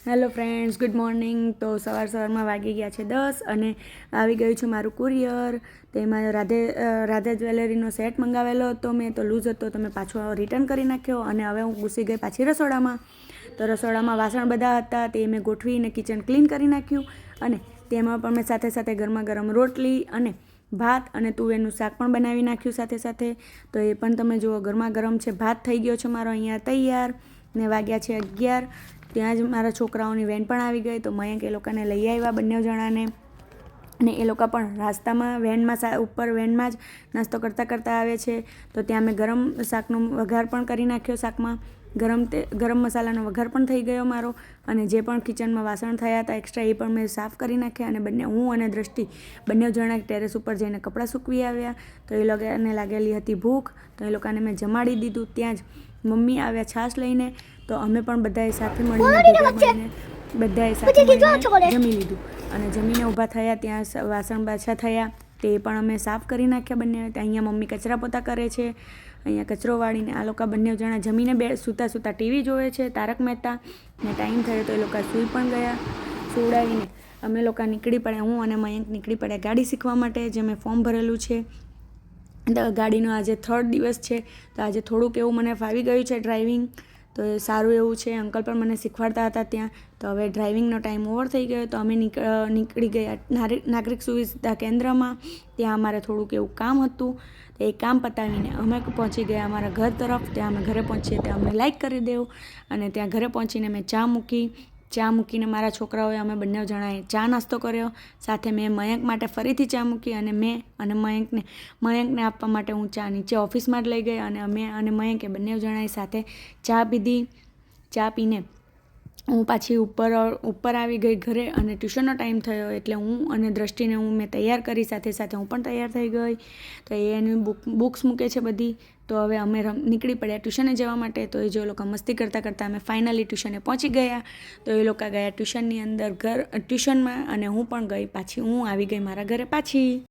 Hello friends, good morning. તો સવારમાં વાગી ગયા છે 10 અને આવી ગયું છે મારું કુરિયર. તેમાં રાધે જ્વેલરીનો સેટ મંગાવેલો હતો મેં, તો લૂઝ હતો તો મેં પાછો રિટર્ન કરી નાખ્યો. અને હવે હું ઘૂસી ગઈ પાછી રસોડામાં. તો રસોડામાં વાસણ બધા હતા તે મેં ગોઠવીને કિચન ક્લીન કરી નાખ્યું. અને તેમાં પણ મેં સાથે સાથે ગરમા ગરમ રોટલી અને ભાત અને તુવેરનું શાક પણ બનાવી નાખ્યું સાથે સાથે. તો એ પણ તમે જુઓ, ગરમા ગરમ છે. ભાત થઈ ગયો છે મારો અહીંયા તૈયાર ને વાગ્યા છે 11. ત્યાં જ મારા છોકરાઓની વેન પણ આવી ગઈ. તો મયંક એ લોકોને લઈ આવ્યા બંને જણાને, અને એ લોકો પણ રાસ્તામાં ઉપર વેનમાં જ નાસ્તો કરતાં આવે છે. તો ત્યાં મેં ગરમ શાકનો વઘાર પણ કરી નાખ્યો. શાકમાં ગરમ મસાલાનો વઘાર પણ થઈ ગયો મારો. અને જે પણ કિચનમાં વાસણ થયા હતા એક્સ્ટ્રા એ પણ મેં સાફ કરી નાખ્યા. અને હું અને દ્રષ્ટિ બંને જણા ટેરેસ ઉપર જઈને કપડાં સૂકવી આવ્યા. તો એ લોકોને લાગેલી હતી ભૂખ, તો એ લોકોને મેં જમાડી દીધું. ત્યાં જ મમ્મી આવ્યા છાશ લઈને. તો અમે પણ બધાએ સાથે મળીને જમી લીધું. અને જમીને ઊભા થયા ત્યાં વાસણ પાછા થયા તે પણ અમે સાફ કરી નાખ્યા બંને. અહીંયા મમ્મી કચરા પોતા કરે છે, અહીંયા કચરો વાળીને આ લોકો બંને જણા જમીને સૂતા ટીવી જોવે છે તારક મહેતા. ને ટાઈમ થયો તો એ લોકો સૂઈ પણ ગયા. સુવડાવીને અમે લોકો નીકળી પડ્યા, હું અને મયંક નીકળી પડ્યા ગાડી શીખવા માટે, જે મેં ફોર્મ ભરેલું છે. ગાડીનો આજે 3rd દિવસ છે. તો આજે થોડુંક એવું મને ફાવી ગયું છે ડ્રાઇવિંગ, તો એ સારું એવું છે. અંકલ પણ મને શીખવાડતા હતા ત્યાં. તો હવે ડ્રાઇવિંગનો ટાઈમ ઓવર થઈ ગયો તો અમે નીકળી ગયા નાગરિક સુવિધા કેન્દ્રમાં. ત્યાં અમારે થોડુંક એવું કામ હતું. તો એ કામ પતાવીને અમે પહોંચી ગયા અમારા ઘર તરફ. ત્યાં અમે ઘરે પહોંચીએ ત્યાં અમને લાઈક કરી દેવું. અને ત્યાં ઘરે પહોંચીને મેં ચા મૂકીને મારા છોકરાઓએ અમે બંને જણાએ ચા નાસ્તો કર્યો. સાથે મેં મયંક માટે ફરીથી ચા મૂકી. અને મયંકને આપવા માટે હું ચા નીચે ઓફિસમાં જ લઈ ગઈ. અને અમે અને મયંકે બંને જણાએ સાથે ચા પીધી. ચા પીને હું પાછી ઉપર આવી ગઈ ઘરે. અને ટ્યુશનનો ટાઈમ થયો એટલે હું અને દ્રષ્ટિને મેં તૈયાર કરી. સાથે સાથે હું પણ તૈયાર થઈ ગઈ. તો એની બુક્સ મૂકે છે બધી. તો હવે અમે નીકળી પડ્યા ટ્યુશને જવા માટે. તો એ જે લોકો મસ્તી કરતાં અમે ફાઇનલી ટ્યુશને પહોંચી ગયા. તો એ લોકો ગયા ટ્યુશનની અંદર ટ્યુશનમાં, અને હું પણ ગઈ પાછી. હું આવી ગઈ મારા ઘરે પાછી.